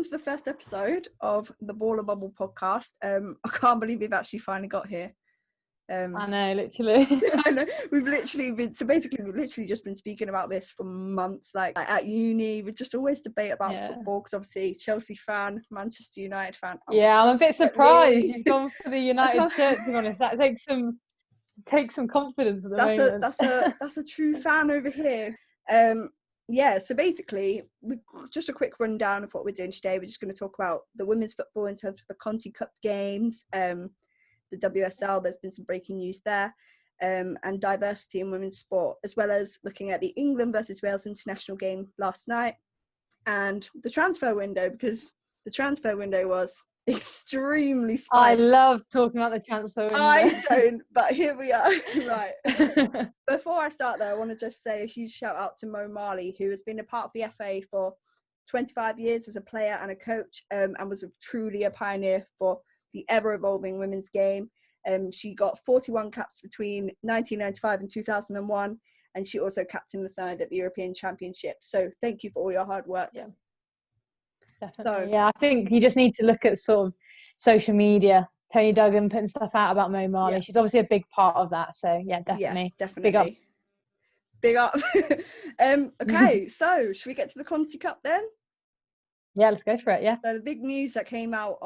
welcome to the first episode of the Baller Bubble podcast. I can't believe we've actually finally got here. I know, literally. I know. We've literally just been speaking about this for months. Like at uni, we just always debate about football because obviously Chelsea fan, Manchester United fan. I'm a bit surprised you've gone for the United shirt, to be honest. That takes some confidence at the moment. That's a true fan over here. So basically, we've just a quick rundown of what we're doing today. We're just going to talk about the women's football in terms of the Conti Cup games, the WSL. There's been some breaking news there, and diversity in women's sport, as well as looking at the England versus Wales international game last night, and the transfer window, because the transfer window was extremely spicy. I love talking about the transfer window. I don't, but here we are. Right. Before I start though, I want to just say a huge shout out to Mo Marley, who has been a part of the FA for 25 years as a player and a coach, and was truly a pioneer for the ever-evolving women's game. She got 41 caps between 1995 and 2001, and she also captained the side at the European Championship. So thank you for all your hard work. Yeah. Definitely. I think you just need to look at sort of social media. Tony Duggan putting stuff out about Mo Marley. Yeah. She's obviously a big part of that. So yeah, definitely. Yeah, definitely. Big up. Okay, so should we get to the Conti Cup then? Yeah, let's go for it. Yeah. So the big news that came out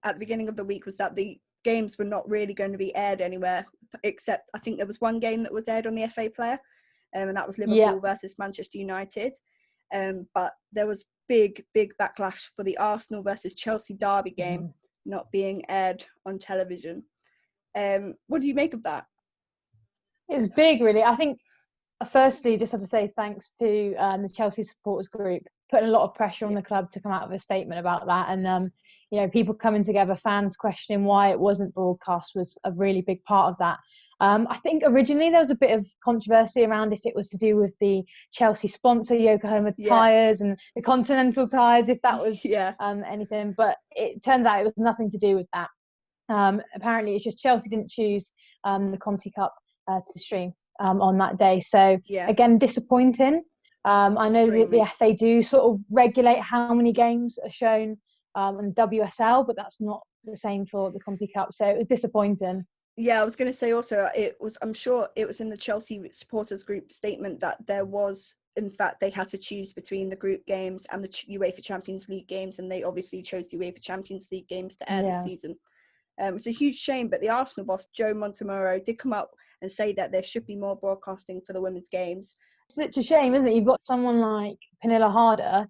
at the beginning of the week was that the games were not really going to be aired anywhere, except I think there was one game that was aired on the FA Player, and that was Liverpool versus Manchester United. But there was big backlash for the Arsenal versus Chelsea derby game not being aired on television. What do you make of that? It was big, really. I think, firstly, just have to say thanks to the Chelsea supporters group, putting a lot of pressure on the club to come out with a statement about that. And, people coming together, fans questioning why it wasn't broadcast was a really big part of that. I think originally there was a bit of controversy around if it was to do with the Chelsea sponsor, Yokohama tyres and the Continental tyres, if that was anything. But it turns out it was nothing to do with that. Apparently, it's just Chelsea didn't choose the Conti Cup to stream on that day. So, again, disappointing. I know that the FA do sort of regulate how many games are shown on WSL, but that's not the same for the Conti Cup. So it was disappointing. Yeah, I was going to say also, I'm sure it was in the Chelsea supporters group statement that there was, in fact, they had to choose between the group games and the UEFA Champions League games, and they obviously chose the UEFA Champions League games to air this season. It's a huge shame, but the Arsenal boss, Joe Montemurro, did come up and say that there should be more broadcasting for the women's games. It's such a shame, isn't it? You've got someone like Pernilla Harder,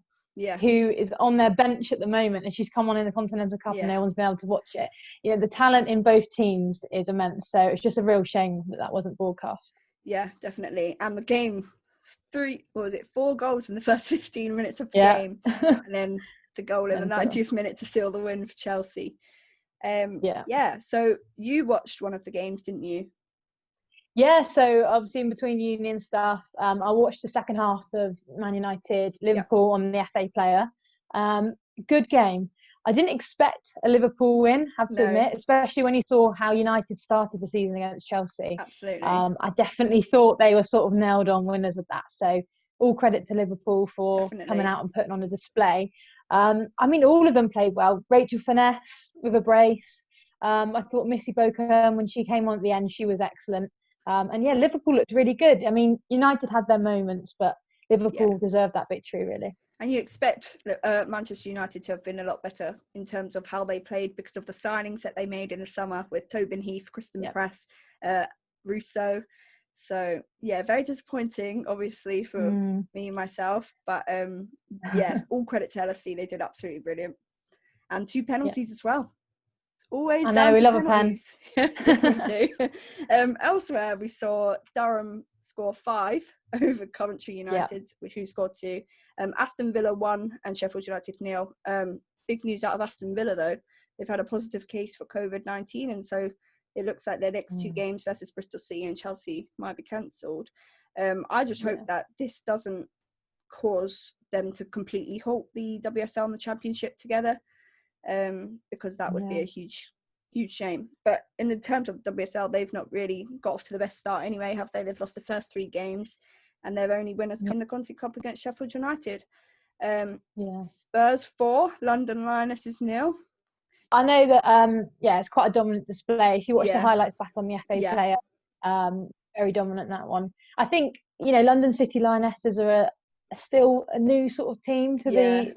who is on their bench at the moment, and she's come on in the Continental Cup and no one's been able to watch it. The talent in both teams is immense, so it's just a real shame that wasn't broadcast. Yeah, definitely. And the game, 4 goals in the first 15 minutes of the game, and then the goal in the 90th minute to seal the win for Chelsea. So you watched one of the games, didn't you? Yeah, so obviously in between uni and stuff, I watched the second half of Man United, Liverpool on the FA Player. Good game. I didn't expect a Liverpool win, have to admit, especially when you saw how United started the season against Chelsea. Absolutely. I definitely thought they were sort of nailed on winners of that. So all credit to Liverpool for coming out and putting on a display. All of them played well. Rachel Finesse with a brace. I thought Missy Boker, when she came on at the end, she was excellent. Liverpool looked really good. United had their moments, but Liverpool deserved that victory, really. And you expect Manchester United to have been a lot better in terms of how they played because of the signings that they made in the summer with Tobin Heath, Kristen Press, Russo. So, very disappointing, obviously, for me and myself. But, all credit to LFC. They did absolutely brilliant. And 2 penalties as well. Always I know, we love penalties. A pen. We do. Elsewhere, we saw Durham score 5 over Coventry United, who scored 2. Aston Villa 1 and Sheffield United 0. Big news out of Aston Villa, though. They've had a positive case for COVID-19, and so it looks like their next 2 games versus Bristol City and Chelsea might be cancelled. I just hope that this doesn't cause them to completely halt the WSL and the Championship together. Because that would be a huge shame. But in the terms of WSL, they've not really got off to the best start anyway, have they? They've lost the first 3 games, and their only winners come in the Conti Cup against Sheffield United. Spurs 4, London Lionesses 0. I know that it's quite a dominant display. If you watch the highlights back on the FA Player, very dominant, that one. I think, London City Lionesses are still a new sort of team to the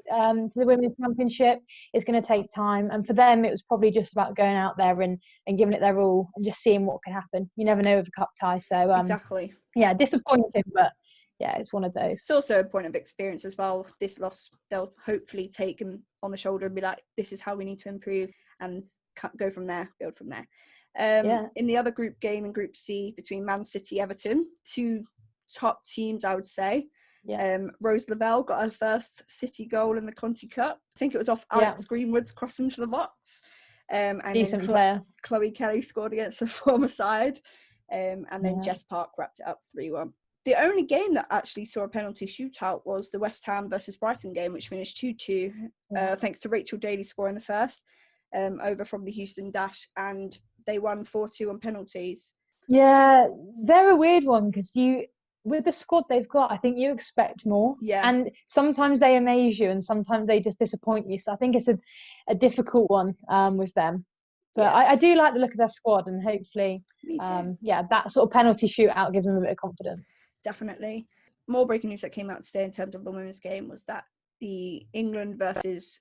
Women's Championship. It's going to take time, and for them it was probably just about going out there and giving it their all and just seeing what could happen. You never know with a cup tie, so exactly. Disappointing, but it's one of those. It's also a point of experience as well. This loss, they'll hopefully take them on the shoulder and be like, this is how we need to improve, and go from there, build from there. In the other group game, in Group C, between Man City, Everton, two top teams, I would say. Rose Lavelle got her first City goal in the Conti Cup. I think it was off Alex Greenwood's cross into the box. And decent then player. Chloe Kelly scored against the former side. And then Jess Park wrapped it up 3-1. The only game that actually saw a penalty shootout was the West Ham versus Brighton game, which finished 2-2, thanks to Rachel Daly scoring the first, over from the Houston Dash, and they won 4-2 on penalties. Yeah, they're a weird one because with the squad they've got, I think you expect more. Yeah. And sometimes they amaze you and sometimes they just disappoint you. So I think it's a difficult one with them. But I do like the look of their squad, and hopefully, that sort of penalty shootout gives them a bit of confidence. Definitely. More breaking news that came out today in terms of the women's game was that the England versus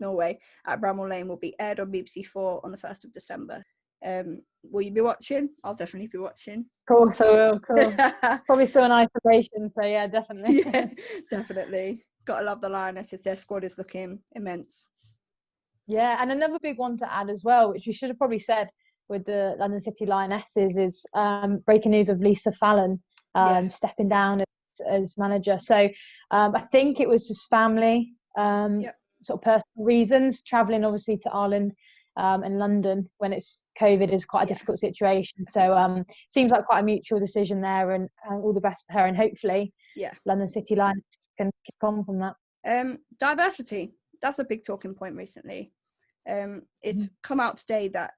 Norway at Bramall Lane will be aired on BBC4 on the 1st of December. Will you be watching? I'll definitely be watching. Of course I will. Probably still in isolation, so yeah, definitely. Yeah, definitely. Gotta love the Lionesses. Their squad is looking immense. Yeah, and another big one to add as well, which we should have probably said with the London City Lionesses, is breaking news of Lisa Fallon stepping down as manager. So I think it was just family, sort of personal reasons, travelling obviously to Ireland and London when it's COVID is quite a difficult situation. So seems like quite a mutual decision there, and all the best to her, and hopefully London City Lionesses can kick on from that. Diversity, that's a big talking point recently. It's come out today that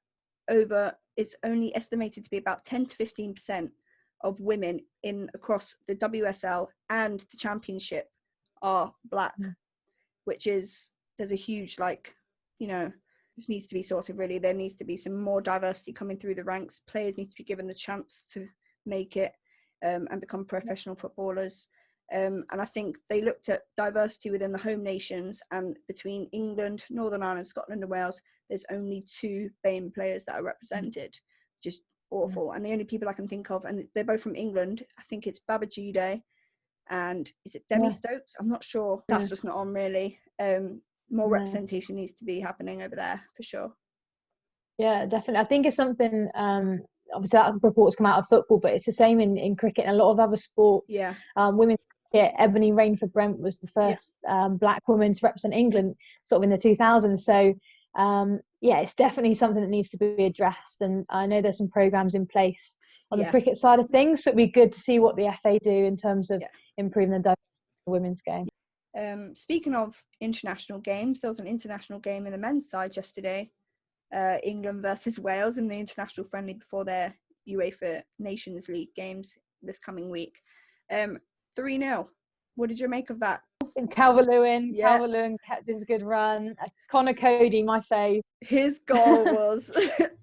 it's only estimated to be about 10 to 15% of women across the WSL and the Championship are Black, which is, there's a huge, it needs to be sorted really. There needs to be some more diversity coming through the ranks. Players need to be given the chance to make it and become professional footballers. And I think they looked at diversity within the home nations, and between England, Northern Ireland, Scotland and Wales, there's only 2 BAME players that are represented, which is awful. And the only people I can think of, and they're both from England, I think it's Babajide and is it Demi Stokes? I'm not sure. That's just not on really. More representation needs to be happening over there for sure. Yeah, definitely. I think it's something, obviously that report's come out of football, but it's the same in cricket and a lot of other sports. Women's cricket, Ebony Rainford-Brent was the first Black woman to represent England sort of in the 2000s. So it's definitely something that needs to be addressed, and I know there's some programs in place on the cricket side of things, so it'd be good to see what the FA do in terms of improving the diversity of the women's game. Speaking of international games, there was an international game in the men's side yesterday, England versus Wales in the international friendly before their UEFA Nations League games this coming week. 3-0. What did you make of that? Calvert-Lewin kept his good run. Connor Cody, my fave. His goal was,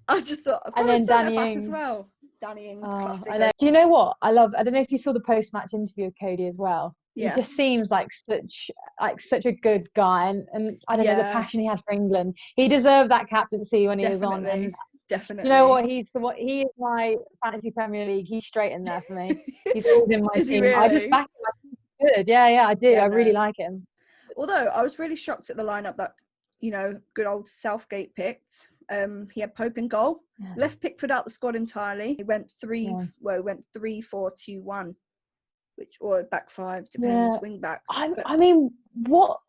I thought and then Danny Ings as well. Danny Ings, classic. Do you know what I love? I don't know if you saw the post-match interview of Cody as well. He just seems like such a good guy, and I don't know the passion he had for England. He deserved that captaincy when he was on. And definitely. You know what? He is my fantasy Premier League. He's straight in there for me. He's always in my team. Really? I just back him. Good. Yeah, I do. I really like him. Although I was really shocked at the lineup that good old Southgate picked. He had Pope in goal. Left Pickford out the squad entirely. He went 3-4-2-1. Or back 5, depends, wing backs. I mean, what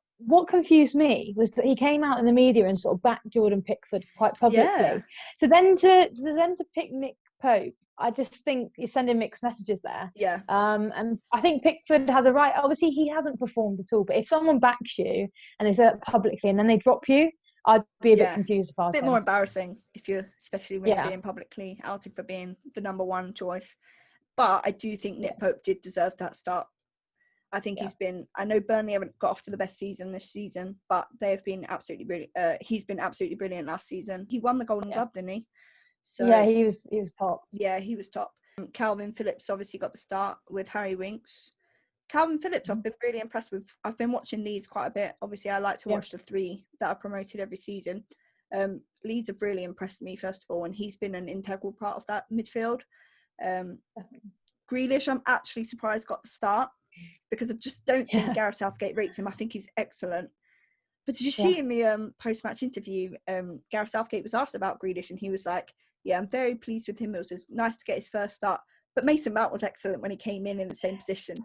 confused me was that he came out in the media and sort of backed Jordan Pickford quite publicly. So then to pick Nick Pope, I just think you're sending mixed messages there. And I think Pickford has a right. Obviously, he hasn't performed at all. But if someone backs you and is publicly and then they drop you, I'd be a bit confused. It's a bit more embarrassing especially when you're being publicly outed for being the number 1 choice. But I do think Nick Pope did deserve that start. I think he's been, I know Burnley haven't got off to the best season this season, but they have been absolutely brilliant. He's been absolutely brilliant last season. He won the Golden Glove, didn't he? So yeah, he was top. Yeah, he was top. Calvin Phillips obviously got the start with Harry Winks. Calvin Phillips, I've been really impressed with. I've been watching Leeds quite a bit. Obviously, I like to watch the 3 that are promoted every season. Leeds have really impressed me, first of all, and he's been an integral part of that midfield. Grealish, I'm actually surprised got the start, because I just don't think Gareth Southgate rates him. I think he's excellent. But did you see in the post-match interview, Gareth Southgate was asked about Grealish, and he was like, yeah, I'm very pleased with him. It was just nice to get his first start. But Mason Mount was excellent when he came in the same position.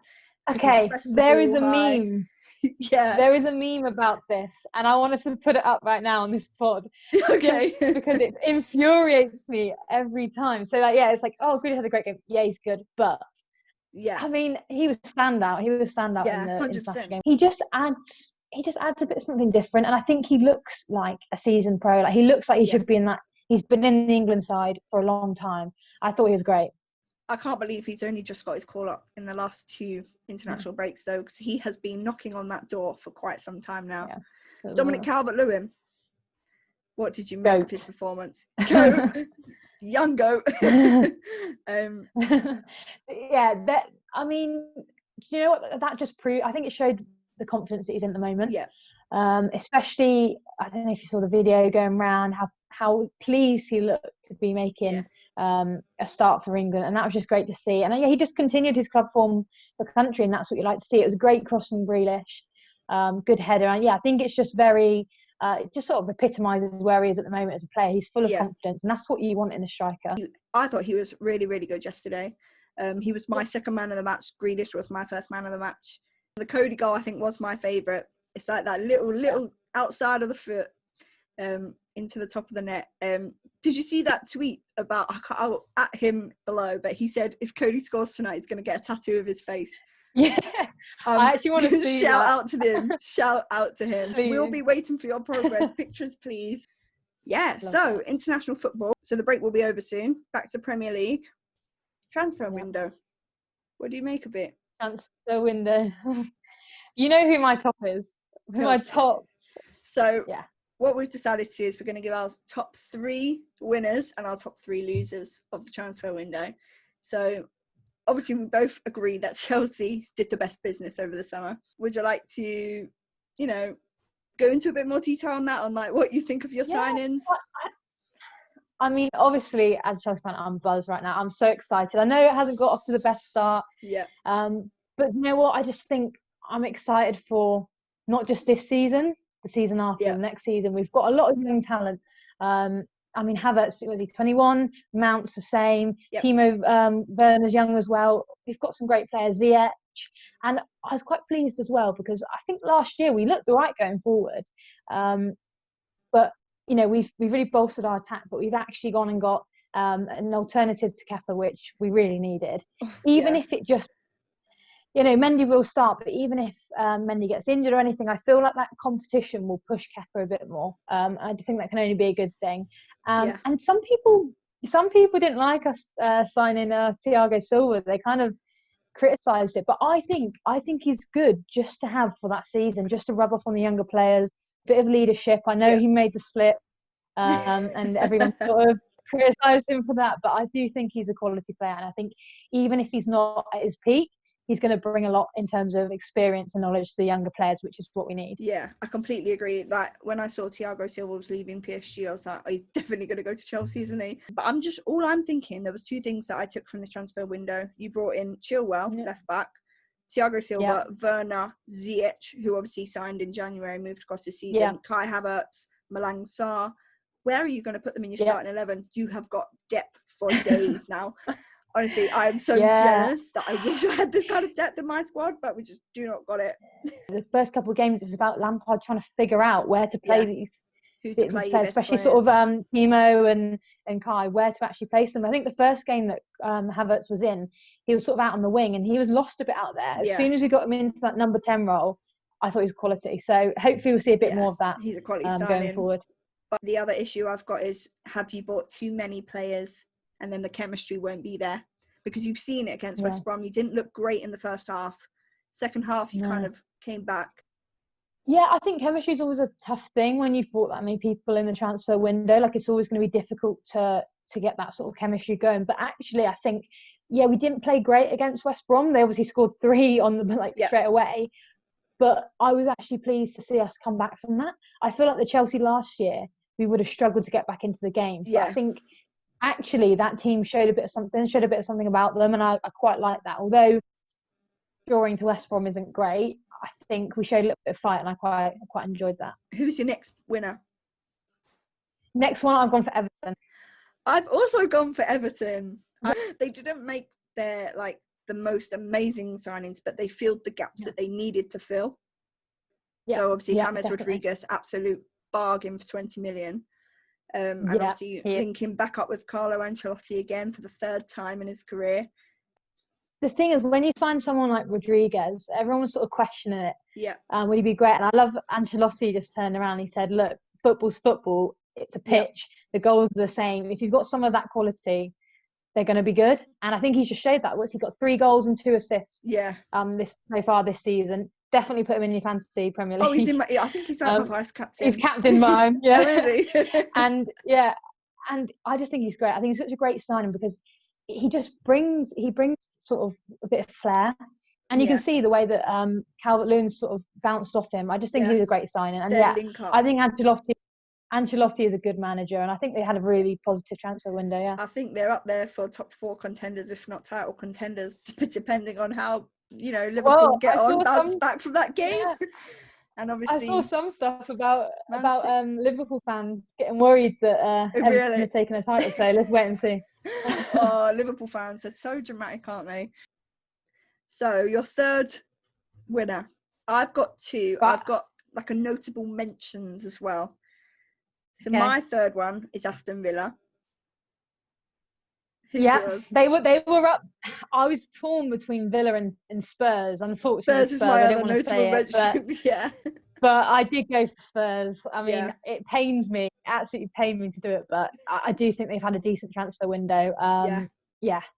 Okay, there is a meme. Yeah. There is a meme about this, and I wanted to put it up right now on this pod. Okay. Just because it infuriates me every time. So, like, yeah, it's like, oh, Grealish had a great game. Yeah, he's good. But, I mean, he was standout. He was standout in the international game. He just adds a bit of something different. And I think he looks like a seasoned pro. Like, he looks like he should be in that. He's been in the England side for a long time. I thought he was great. I can't believe he's only just got his call up in the last 2 international breaks, though, because he has been knocking on that door for quite some time now. Yeah. Dominic Calvert-Lewin, what did you make of his performance? Goat. Young goat. I mean, do you know what that just proved? I think it showed the confidence that he's in at the moment. Yeah. Especially, I don't know if you saw the video going around, how pleased he looked to be making a start for England, and that was just great to see. And he just continued his club form for the country, and that's what you like to see. It was a great cross from Grealish, good header, and I think it's just very, it just sort of epitomises where he is at the moment as a player. He's full of confidence, and that's what you want in a striker. I thought he was really, really good yesterday. He was my second man of the match. Grealish was my first man of the match. The Cody goal, I think, was my favourite. It's like that little outside of the foot into the top of the net. Did you see that tweet about, I'll at him below, but he said if Cody scores tonight, he's going to get a tattoo of his face. Yeah, I actually want to see shout that. out to him. Shout out to him. Please. We'll be waiting for your progress pictures, please. Yeah, so that. International football. So the break will be over soon. Back to Premier League. Transfer window. What do you make of it? Transfer window. You know who my top is. So what we've decided to do is we're going to give our top 3 winners and our top 3 losers of the transfer window. So obviously we both agree that Chelsea did the best business over the summer. Would you like to, go into a bit more detail on that, on like what you think of your signings? I mean, obviously, as a Chelsea fan, I'm buzzed right now. I'm so excited. I know it hasn't got off to the best start. Yeah. But you know what? I just think I'm excited for not just this season, the season after, the next season. We've got a lot of young talent. I mean, Havertz, was he 21? Mount's the same. Yep. Timo Werner's young as well. We've got some great players, Ziyech. And I was quite pleased as well, because I think last year we looked all right going forward. But we've really bolstered our attack, but we've actually gone and got an alternative to Kepa, which we really needed. Even if it just, Mendy will start, but even if Mendy gets injured or anything, I feel like that competition will push Kepa a bit more. I think that can only be a good thing. And some people didn't like us signing Thiago Silva. They kind of criticised it, but I think he's good just to have for that season, just to rub off on the younger players. Bit of leadership. I know he made the slip, and everyone sort of criticised him for that, but I do think he's a quality player, and I think even if he's not at his peak, he's going to bring a lot in terms of experience and knowledge to the younger players, which is what we need. Yeah, I completely agree. That when I saw Thiago Silva was leaving PSG, I was like, oh, he's definitely going to go to Chelsea, isn't he? But I'm thinking, there was 2 things that I took from this transfer window. You brought in Chilwell, left back, Thiago Silva, Werner, Ziyech, who obviously signed in January, moved across the season, Kai Havertz, Malang Sarr. Where are you going to put them in your starting 11? You have got depth for days now. Honestly, I am so jealous that I wish I had this kind of depth in my squad, but we just do not got it. The first couple of games is about Lampard trying to figure out where to play these. Who to play, especially sort of Timo and Kai, where to actually place them. I think the first game that Havertz was in, he was sort of out on the wing and he was lost a bit out there. As soon as we got him into that number 10 role, I thought he was quality. So hopefully we'll see a bit more of that. He's a quality signing going forward. But the other issue I've got is, have you bought too many players and then the chemistry won't be there? Because you've seen it against West Brom. You didn't look great in the first half. second half you kind of came back? Yeah, I think chemistry is always a tough thing when you've brought that many people in the transfer window. Like, it's always going to be difficult to get that sort of chemistry going. But actually, I think, we didn't play great against West Brom. They obviously scored 3 on them straight away. But I was actually pleased to see us come back from that. I feel like the Chelsea last year, we would have struggled to get back into the game. But I think actually that team showed a bit of something about them, and I quite like that. Although drawing to West Brom isn't great, I think we showed a little bit of fight, and I quite enjoyed that. Who's your next winner? Next one, I've gone for Everton. I've also gone for Everton. They didn't make their the most amazing signings, but they filled the gaps that they needed to fill. So obviously James Rodriguez, absolute bargain for 20 million. And obviously linking back up with Carlo Ancelotti again for the 3rd time in his career. The thing is, when you sign someone like Rodriguez, everyone was sort of questioning it. Yeah. Would he be great? And I love Ancelotti just turned around and he said, look, football's football. It's a pitch. The goals are the same. If you've got some of that quality, they're going to be good. And I think he's just showed that. What's he got? 3 goals and 2 assists. Yeah. So far this season. Definitely put him in your fantasy Premier League. Oh, he's in my. I think he's my vice captain. He's captain mine. Yeah. Really. And I just think he's great. I think he's such a great signing because he brings sort of a bit of flair, and you can see the way that Calvert-Lewin sort of bounced off him. I just think he's a great signing, and I think Ancelotti is a good manager, and I think they had a really positive transfer window. Yeah, I think they're up there for top 4 contenders, if not title contenders, depending on how Liverpool bounce back from that game. Yeah. And obviously, I saw some stuff about Liverpool fans getting worried that Everton had taken a title. So let's wait and see. Oh, Liverpool fans are so dramatic, aren't they? So your 3rd winner. I've got 2. I've got a notable mentions as well. So my 3rd one is Aston Villa. Who's yours? They were up. I was torn between Villa and Spurs. Unfortunately, Spurs is my other notable mention. But I did go for Spurs. I mean, it pained me, absolutely pained me to do it, but I do think they've had a decent transfer window.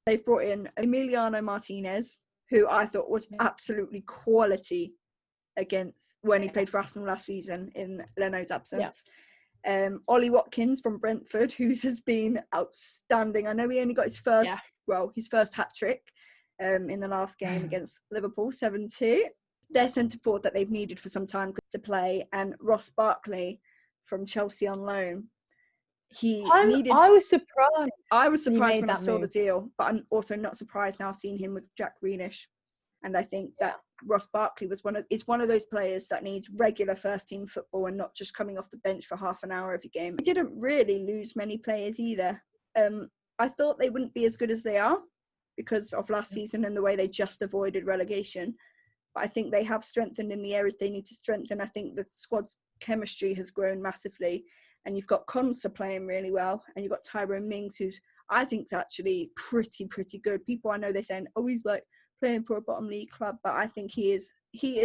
They've brought in Emiliano Martinez, who I thought was absolutely quality when he played for Arsenal last season in Leno's absence. Ollie Watkins from Brentford, who has been outstanding. I know he only got his first hat-trick in the last game against Liverpool, 7-2. Their centre forward that they've needed for some time to play, and Ross Barkley from Chelsea on loan. I was surprised. I was surprised when I saw the deal, but I'm also not surprised now seeing him with Jack Grealish. And I think that Ross Barkley is one of those players that needs regular first team football and not just coming off the bench for half an hour every game. They didn't really lose many players either. I thought they wouldn't be as good as they are because of last season and the way they just avoided relegation. But I think they have strengthened in the areas they need to strengthen. I think the squad's chemistry has grown massively. And you've got Konsa playing really well. And you've got Tyrone Mings, who's, I think, is actually pretty good. People I know, they're saying, oh, he's playing for a bottom league club. But I think he is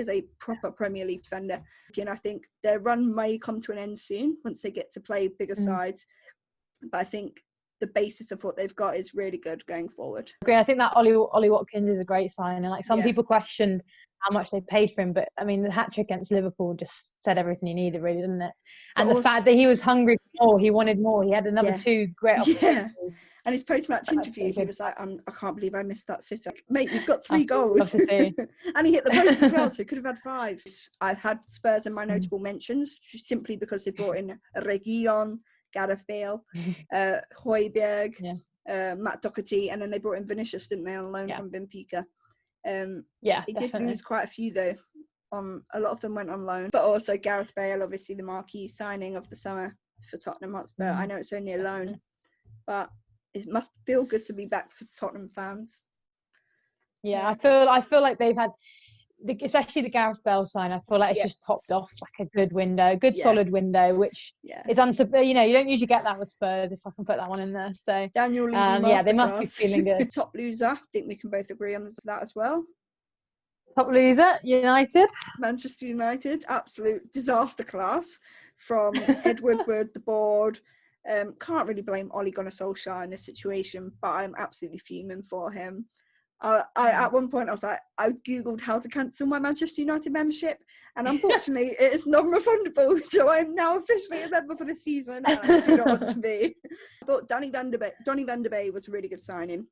a proper Premier League defender. Again, I think their run may come to an end soon once they get to play bigger sides. But I think the basis of what they've got is really good going forward. I think that Ollie Watkins is a great sign. And some people questioned how much they paid for him, but I mean the hat-trick against Liverpool just said everything he needed, really, didn't it? And the fact that he was hungry for more, he wanted more, he had another 2 great opportunities. And his post-match interview, he was like, I can't believe I missed that sitter. Mate, you've got 3 goals. And he hit the post as well, so he could have had 5. I've had Spurs in my notable mentions, simply because they brought in Reguilon, Gareth Bale, Højbjerg, Matt Doherty, and then they brought in Vinicius, didn't they, on loan from Benfica. He did lose quite a few though. A lot of them went on loan, but also Gareth Bale, obviously the marquee signing of the summer for Tottenham Hotspur. I know it's only a loan, but it must feel good to be back for Tottenham fans. I feel like they've had, especially the Gareth Bale sign, I feel like it's just topped off a good window, solid window, which is you don't usually get that with Spurs, if I can put that one in there. So Daniel Levy, they must be feeling good. Top loser, I think we can both agree on that as well. Top loser, United. Manchester United, absolute disaster class from Ed Woodward, the board. Can't really blame Ole Gunnar Solskjaer in this situation, but I'm absolutely fuming for him. I at one point I was like, I googled how to cancel my Manchester United membership, and unfortunately it is non-refundable. So I'm now officially a member for the season, and I do not want to be. I thought Donny van der Bay was a really good signing.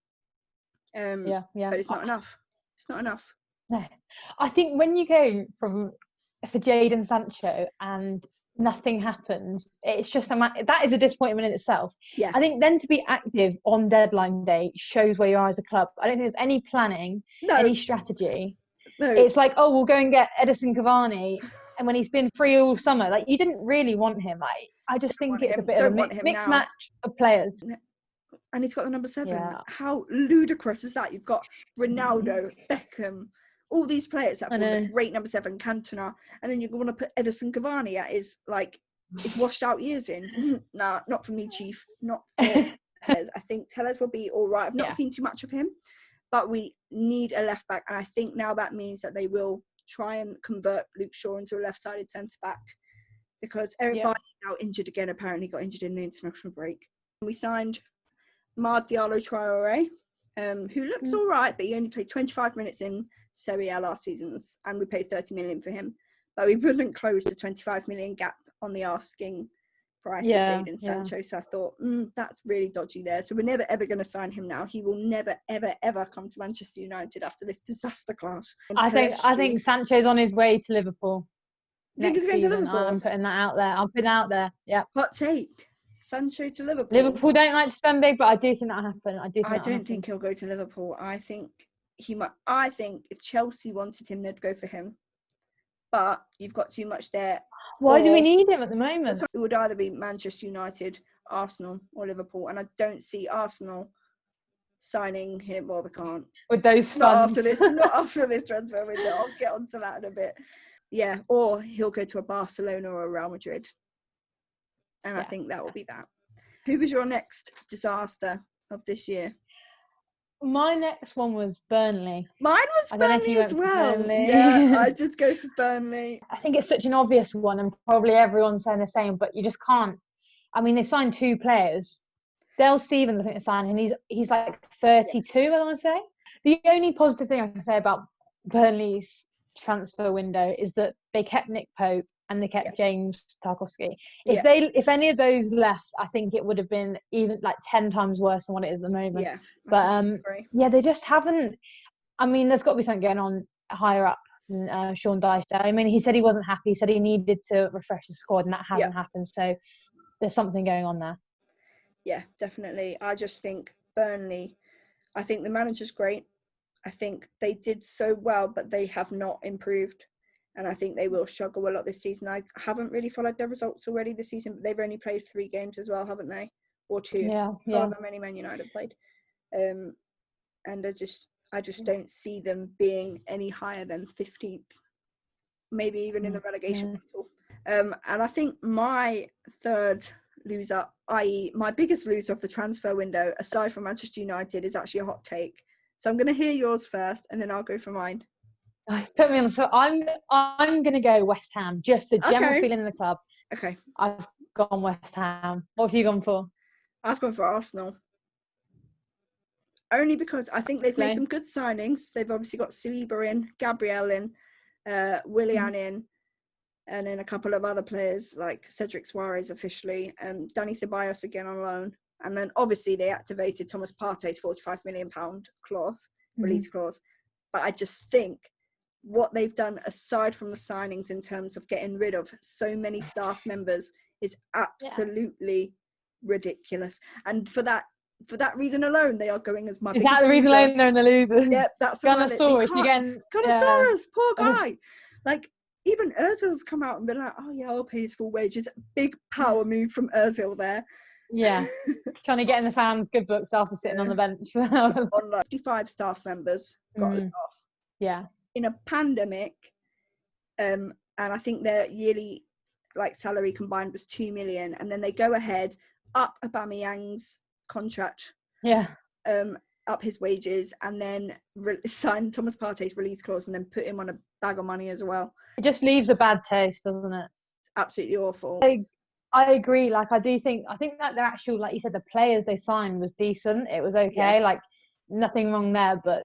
Yeah. But it's not enough. It's not enough. No, I think when you go for Jadon Sancho and nothing happens, it's just that is a disappointment in itself. Yeah. I think then to be active on deadline day shows where you are as a club. I don't think there's any planning, any strategy. No. It's like, oh, we'll go and get Edison Cavani, and when he's been free all summer, like you didn't really want him. I just think it's a bit of a mixed match of players. And he's got the number 7. Yeah. How ludicrous is that? You've got Ronaldo, Beckham, all these players that have a great number 7, Cantona, and then you want to put Edison Cavani at his washed out years in. Nah, not for me, Chief. Not for Tellez. I think Tellez will be all right. I've not seen too much of him, but we need a left back, and I think now that means that they will try and convert Luke Shaw into a left-sided centre back, because Eric Bailly is now injured again. Apparently, got injured in the international break. We signed Mad Diallo Traore, who looks all right, but he only played 25 minutes in Serie A last season, and we paid 30 million for him. But we wouldn't close the 25 million gap on the asking price of Jadon Sancho. So I thought, that's really dodgy there. So we're never, ever going to sign him now. He will never, ever, ever come to Manchester United after this disaster class. I think Sancho's on his way to Liverpool. Next season. I'm putting that out there. I'm putting out there. Yeah. Hot take. Sancho to Liverpool. Liverpool don't like to spend big, but I do think that'll happen. I don't think he'll go to Liverpool. I think he might. I think if Chelsea wanted him, they'd go for him. But you've got too much there. Why do we need him at the moment? It would either be Manchester United, Arsenal, or Liverpool, and I don't see Arsenal signing him. Well, they can't. With those funds. Not after this transfer window. I'll get onto that in a bit. Yeah, or he'll go to a Barcelona or a Real Madrid. And I think that will be that. Who was your next disaster of this year? My next one was Burnley. Mine was Burnley as well. Yeah, I did go for Burnley. I think it's such an obvious one, and probably everyone's saying the same, but you just can't. I mean, they've signed 2 players. Dale Stevens, I think they signed, and he's like 32, I want to say. The only positive thing I can say about Burnley's transfer window is that they kept Nick Pope and they kept James Tarkowski. If any of those left, I think it would have been even like 10 times worse than what it is at the moment. Yeah. But they just haven't. I mean, there's got to be something going on higher up than Sean Dyche. I mean, he said he wasn't happy. He said he needed to refresh the squad, and that hasn't happened. So there's something going on there. Yeah, definitely. I just think Burnley, I think the manager's great. I think they did so well, but they have not improved. And I think they will struggle a lot this season. I haven't really followed their results already this season, but they've only played 3 games as well, haven't they? Or 2. Yeah. However many Man United played. And I just don't see them being any higher than 15th. Maybe even in the relegation battle. And I think my third loser, i.e. my biggest loser of the transfer window, aside from Manchester United, is actually a hot take. So I'm going to hear yours first, and then I'll go for mine. Put me on. So I'm going to go West Ham. Just the general feeling in the club. Okay. I've gone West Ham. What have you gone for? I've gone for Arsenal. Only because I think they've made some good signings. They've obviously got Saliba in, Gabriel in, Willian in, and then a couple of other players like Cedric Suarez officially, and Dani Ceballos again on loan. And then obviously they activated Thomas Partey's £45 million clause, release clause. But I just think what they've done aside from the signings in terms of getting rid of so many staff members is absolutely ridiculous. And for that reason alone, they are going as my biggest loser. Is that the reason alone they're in the losers? Yep, that's the Gunnosaurus, poor guy. Like, even Ozil's come out and been like, oh yeah, I'll pay his full wages. Big power move from Ozil there. Yeah, trying to get in the fans' good books after sitting on the bench. On like 55 staff members got laid off. Yeah. In a pandemic, and I think their yearly salary combined was 2 million, and then they go ahead, up Aubameyang's contract. Yeah. Up his wages, and then sign Thomas Partey's release clause, and then put him on a bag of money as well. It just leaves a bad taste, doesn't it? Absolutely awful. I agree. I think that their actual, like you said, the players they signed was decent. It was okay. Nothing wrong there, but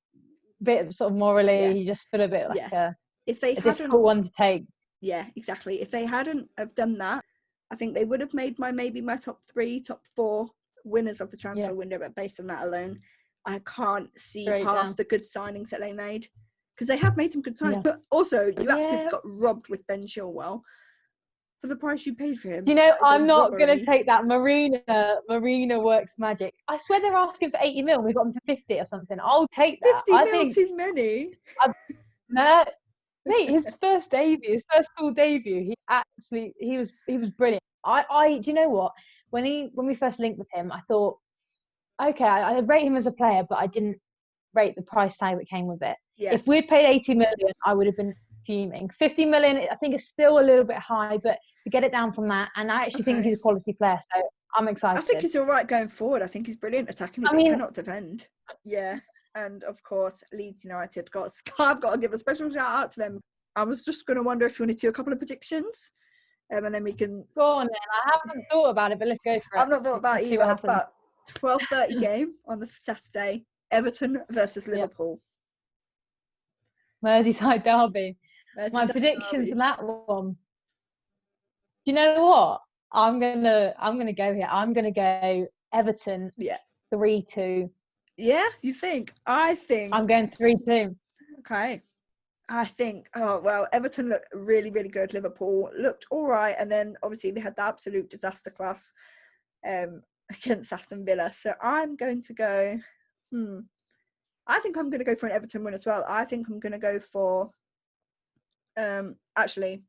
bit sort of morally, you just feel a bit like if they a difficult one to take. Yeah, exactly. If they hadn't have done that, I think they would have made maybe my top 3, top 4 winners of the transfer window. But based on that alone, I can't see past the good signings that they made, because they have made some good signings. But also, you absolutely got robbed with Ben Chilwell for the price you paid for him. Do you know, I'm not going to take that. Marina works magic. I swear they're asking for 80 mil. We got them for 50 or something. I'll take that. 50 mil too many. No, mate, his first full debut, he was brilliant. Do you know what? When we first linked with him, I thought, okay, I rate him as a player, but I didn't rate the price tag that came with it. Yeah. If we'd paid 80 million, I would have been fuming. 50 million, I think, is still a little bit high, but to get it down from that, and I actually think he's a quality player, so I'm excited. I think he's all right going forward. I think he's brilliant attacking. He cannot defend. Yeah. And of course, Leeds United I've got to give a special shout out to them. I was just going to wonder if you wanted to do a couple of predictions, and then we can go on. Then I haven't thought about it, but let's go for it. I've not thought about it either. But 12:30 game on the Saturday, Everton versus Liverpool. Merseyside derby. My predictions for that one. Do you know what? I'm gonna go here. I'm gonna go Everton. 3-2. Yeah, you think? I think I'm going 3-2. Okay. I think, Everton looked really, really good. Liverpool looked all right. And then, obviously, they had the absolute disaster class against Aston Villa. So I'm going to go, I think I'm going to go for an Everton win as well. I think I'm going to go for, actually,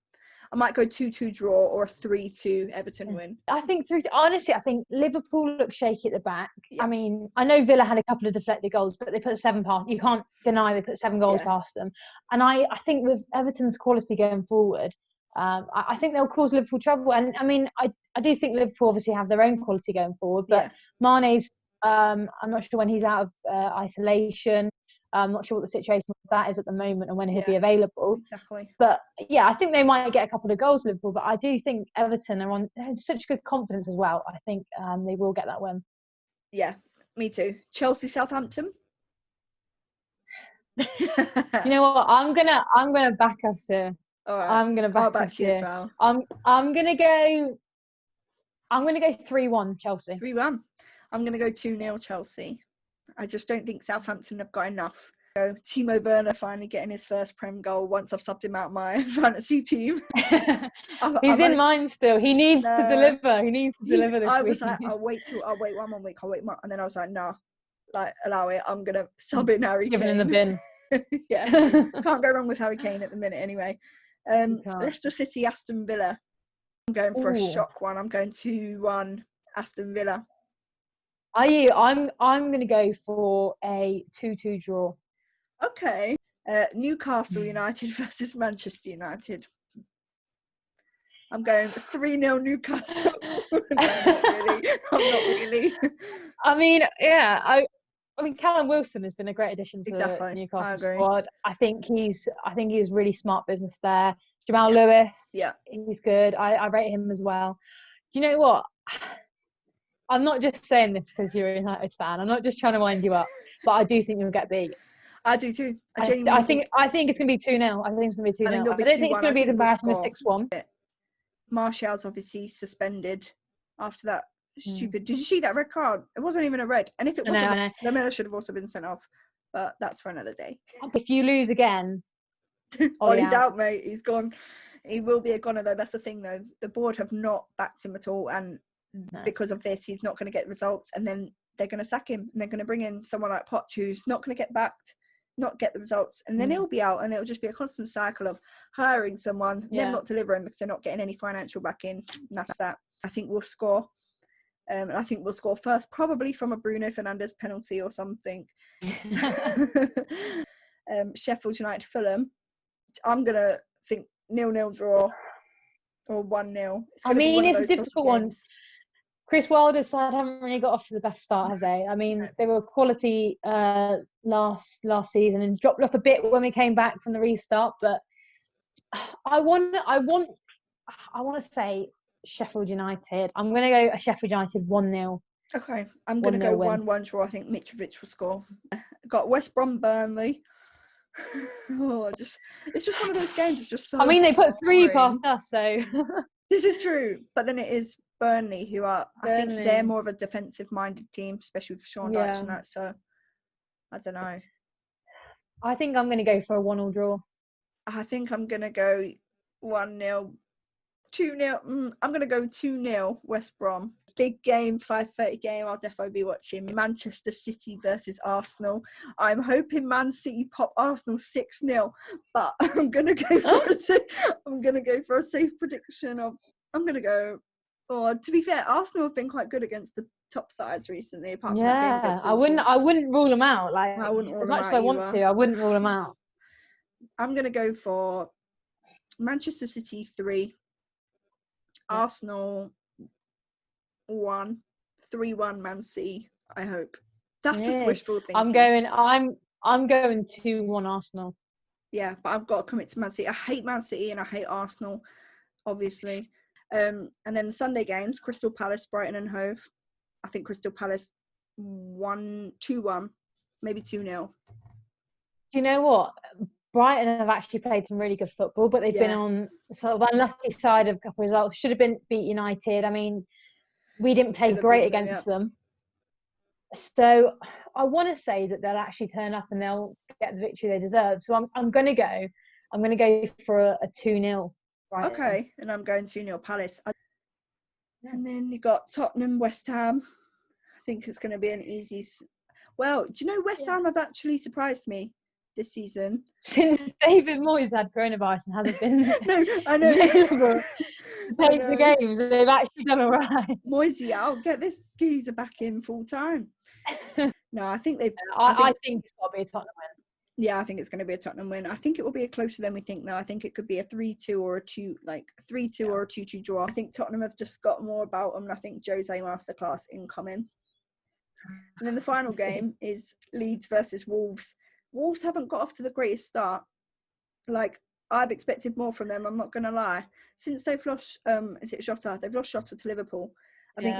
I might go 2-2 draw or a 3-2 Everton win. I think honestly, I think Liverpool look shaky at the back. Yeah. I mean, I know Villa had a couple of deflected goals, but they put 7 past. You can't deny they put 7 goals past them. And I think with Everton's quality going forward, I think they'll cause Liverpool trouble. And I mean, I do think Liverpool obviously have their own quality going forward, but Mane's, I'm not sure when he's out of isolation. I'm not sure what the situation with that is at the moment and when he'll be available. Exactly. But yeah, I think they might get a couple of goals, Liverpool. But I do think Everton has such good confidence as well. I think they will get that win. Yeah, me too. Chelsea, Southampton. You know what? I'm gonna back us here. All right. I'm gonna back us here. As well. I'm gonna go 3-1 Chelsea. 3-1. I'm gonna go 2-0 Chelsea. I just don't think Southampton have got enough. So, Timo Werner finally getting his first Prem goal once I've subbed him out my fantasy team. He's in mine still. He needs to deliver. He needs to deliver this week. I was like, I'll wait 1 more week. And then I was like, no, allow it. I'm going to sub in Harry Kane. Give it in the bin. Yeah. Can't go wrong with Harry Kane at the minute anyway. Leicester City, Aston Villa. I'm going for a shock one. I'm going 2-1 Aston Villa. Are you? I'm going to go for a 2-2 draw. Okay. Newcastle United versus Manchester United. I'm going 3-0 Newcastle. No, I'm not really. I mean, yeah. I mean, Callum Wilson has been a great addition to the Newcastle squad. I think he's really smart business there. Jamal Lewis. Yeah. He's good. I rate him as well. Do you know what? I'm not just saying this because you're a United fan. I'm not just trying to wind you up, but I do think you'll get beat. I do too. I think it's going to be 2-0. I think it's going to be 2-0. I don't think it's going to be as embarrassing as 6-1. Martial's obviously suspended after that stupid. Did you see that red card? It wasn't even a red. And if it wasn't, Lamela should have also been sent off. But that's for another day. If you lose again, Ollie's out, mate. He's gone. He will be a goner though. That's the thing though. The board have not backed him at all, and because of this, he's not going to get results. And then they're going to sack him, and they're going to bring in someone like Poch, who's not going to get backed, not get the results, and then he'll be out, and it'll just be a constant cycle of hiring someone, them not delivering because they're not getting any financial backing. And that's that. I think we'll score. And I think we'll score first, probably from a Bruno Fernandes penalty or something. Sheffield United, Fulham. I'm going to think 0-0 draw or 1-0. I mean, it's a difficult one. Chris Wilder's side haven't really got off to the best start, have they? I mean, they were quality last season and dropped off a bit when we came back from the restart. But I want to say Sheffield United. I'm going to go a Sheffield United 1-0. Okay, I'm going to go 1-1 draw. I think Mitrovic will score. Got West Brom, Burnley. It's just one of those games. It's just so. I mean, they put 3 boring. past us, so. This is true, but then it is Burnley who are. I think they're more of a defensive-minded team, especially with Sean Dyche and that. So I don't know. I think I'm going to go for a 1-1 draw. I think I'm going to go 1-0, 2-0. I'm going to go 2-0 West Brom. Big game, 5:30 game. I'll definitely be watching Manchester City versus Arsenal. I'm hoping Man City pop Arsenal 6-0, but I'm going to go for a safe prediction of. I'm going to go. Or to be fair, Arsenal have been quite good against the top sides recently. Apart from that game against Liverpool. I wouldn't rule them out. Like, I wouldn't rule as them much out as I want to, I wouldn't rule them out. I'm going to go for Manchester City 3, Arsenal 1, 3-1 Man City. I hope that's just wishful thinking. I'm going 2-1 Arsenal. Yeah, but I've got to commit to Man City. I hate Man City and I hate Arsenal, obviously. And then the Sunday games: Crystal Palace, Brighton, and Hove. I think Crystal Palace 2-1, maybe 2-0. Do you know what? Brighton have actually played some really good football, but they've been on sort of unlucky side of a couple of results. Should have been beat United. I mean, we didn't play great against them. So I want to say that they'll actually turn up and they'll get the victory they deserve. So I'm going to go for a 2-0. Brighton. Okay, and I'm going 2-0 Palace. And then you got Tottenham, West Ham. I think it's going to be an easy. Well, do you know West Ham have actually surprised me this season? Since David Moyes had coronavirus and hasn't been I know. available to play the games, they've actually done all right. Moisey, I'll get this geezer back in full time. No, I think they've. I think it's got to be a Tottenham win. Yeah, I think it's going to be a Tottenham win. I think it will be closer than we think, though. I think it could be a 3-2 or a 3-2 or a 2-2 draw. I think Tottenham have just got more about them, and I think Jose masterclass incoming. And then the final game is Leeds versus Wolves. Wolves haven't got off to the greatest start. Like, I've expected more from them, I'm not going to lie. Since they've lost, is it Jota? They've lost Jota to Liverpool. I think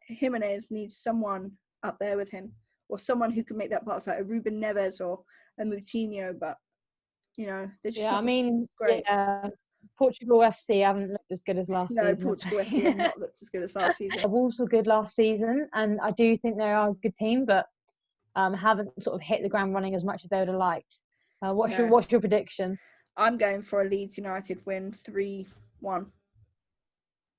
Jimenez needs someone up there with him, or someone who can make that pass, like a Ruben Neves or a Moutinho. But, you know, they're just great. Yeah, Portugal FC haven't looked as good as last season. No, Portugal FC have not looked as good as last season. Wolves were good last season, and I do think they are a good team, but haven't sort of hit the ground running as much as they would have liked. What's your prediction? I'm going for a Leeds United win 3-1.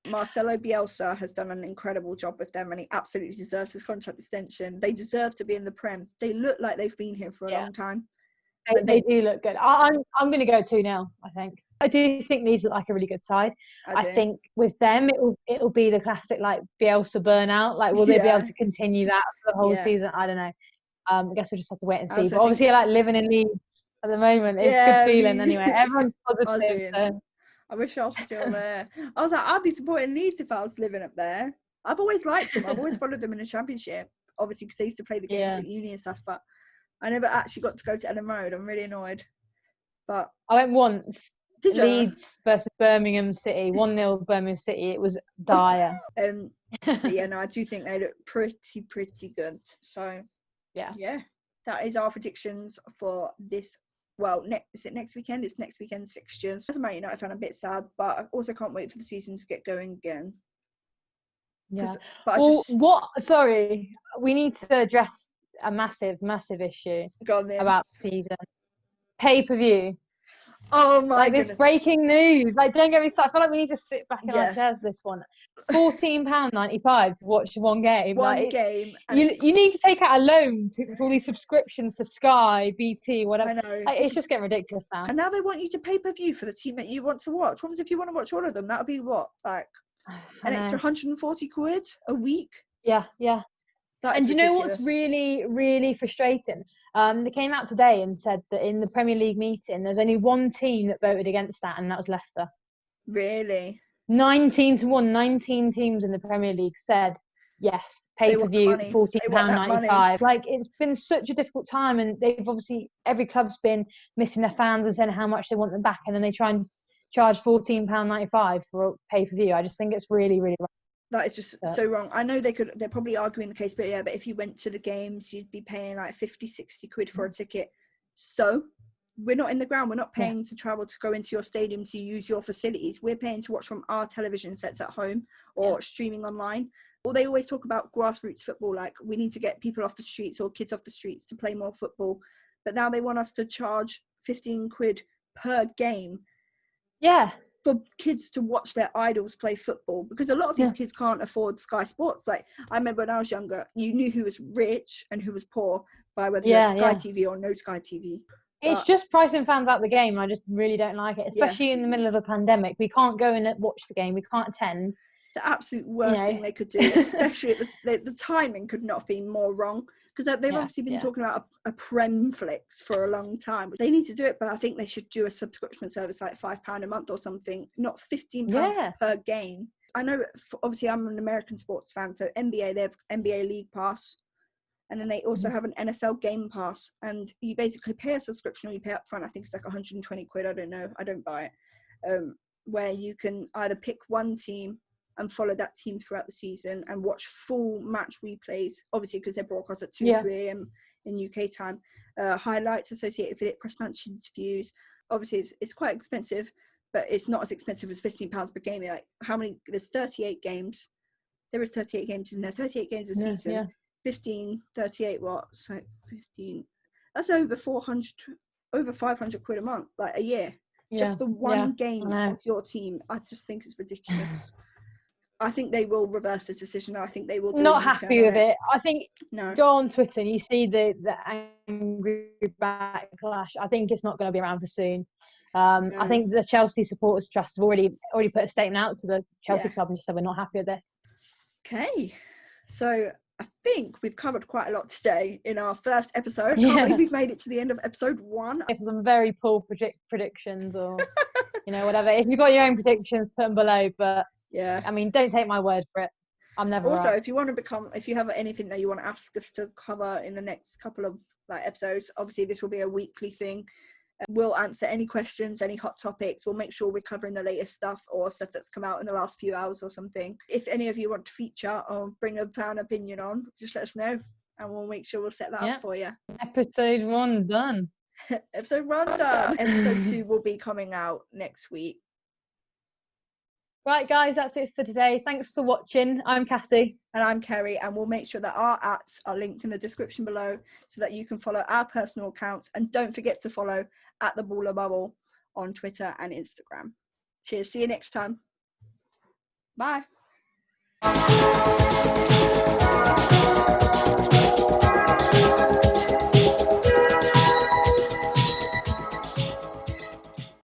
Marcelo Bielsa has done an incredible job with them, and he absolutely deserves his contract extension. They deserve to be in the Prem. They look like they've been here for a long time. They do look good. I'm going to go 2-0, I think. I do think Leeds look like a really good side. I think with them, it'll be the classic like Bielsa burnout. Like, will they be able to continue that for the whole season? I don't know. I guess we'll just have to wait and see. But obviously, like living in Leeds at the moment, it's a good feeling anyway. Everyone's positive. So. I wish I was still there. I was like, I'd be supporting Leeds if I was living up there. I've always liked them. I've always followed them in the Championship, obviously because they used to play the games at uni and stuff. But I never actually got to go to Ellen Road. I'm really annoyed. But I went once. Leeds versus Birmingham City, 1-0 Birmingham City. It was dire. But yeah, no, I do think they look pretty good. So yeah, that is our predictions for this. Well, is it next weekend? It's next weekend's fixtures. As a Man United fan, I'm a bit sad, but I also can't wait for the season to get going again. Yeah. Sorry, we need to address a massive issue about the season. Pay-per-view. Oh my goodness. This breaking news. Like, don't get me started. I feel like we need to sit back in our chairs for this one. £14.95 to watch one game. One game. You need to take out a loan for all these subscriptions to Sky, BT, whatever. I know. It's just getting ridiculous now. And now they want you to pay-per-view for the team that you want to watch. What happens if you want to watch all of them? That would be what? Like an extra £140 a week? Yeah. And you know what's really, really frustrating? They came out today and said that in the Premier League meeting, there's only one team that voted against that, and that was Leicester. Really? 19-1, 19 teams in the Premier League said, yes, pay-per-view, £14.95. Like, it's been such a difficult time, and they've obviously, every club's been missing their fans and saying how much they want them back, and then they try and charge £14.95 for pay-per-view. I just think it's really, really wrong. That is just so wrong. I know they're probably arguing the case, but if you went to the games, you'd be paying like 50, 60 quid for a ticket. So we're not in the ground. We're not paying to travel to go into your stadium to use your facilities. We're paying to watch from our television sets at home or streaming online. Or they always talk about grassroots football, like we need to get people off the streets or kids off the streets to play more football. But now they want us to charge 15 quid per game. Yeah. For kids to watch their idols play football, because a lot of these kids can't afford Sky Sports. Like, I remember when I was younger, you knew who was rich and who was poor by whether you had Sky TV or no Sky TV. It's just pricing fans out the game. I just really don't like it, especially in the middle of a pandemic. We can't go and watch the game. We can't attend. It's the absolute worst thing they could do, especially at the timing could not have been more wrong, because they've obviously been talking about a Premflix for a long time. They need to do it, but I think they should do a subscription service like £5 a month or something, not £15 per game. I know, obviously, I'm an American sports fan, so NBA, they have NBA League Pass. And then they also have an NFL Game Pass, and you basically pay a subscription or you pay up front. I think it's like 120 quid. I don't know. I don't buy it. Where you can either pick one team and follow that team throughout the season and watch full match replays, obviously because they're broadcast at 2 3 a.m. in UK time. Highlights associated with it, press match interviews. Obviously, it's quite expensive, but it's not as expensive as £15 per game. Like, how many? There's 38 games. There is 38 games, isn't there? 38 games a season. Yeah. 15, 38 watts, so 15, that's over 500 quid a month, like a year, just for one game of your team. I just think it's ridiculous. I think they will reverse the decision. I think they will do not happy with it. I think go on Twitter and you see the angry backlash. I think it's not going to be around for soon. I think the Chelsea Supporters Trust have already put a statement out to the Chelsea club and just said we're not happy with this. Okay, so I think we've covered quite a lot today in our first episode. Can't believe we've made it to the end of episode 1. If some very poor predictions or, whatever. If you've got your own predictions, put them below. But, I mean, don't take my word for it. I'm never Also, right. if you have anything that you want to ask us to cover in the next couple of episodes, obviously this will be a weekly thing. We'll answer any questions, any hot topics. We'll make sure we're covering the latest stuff or stuff that's come out in the last few hours or something. If any of you want to feature or bring a fan opinion on, just let us know and we'll make sure we'll set that up for you. Episode 1 done. Episode 1 done. Episode 2 will be coming out next week. Right, guys, that's it for today. Thanks for watching. I'm Cassie. And I'm Kerry, and we'll make sure that our @s are linked in the description below so that you can follow our personal accounts. And don't forget to follow @theballerbubble on Twitter and Instagram. Cheers. See you next time. Bye.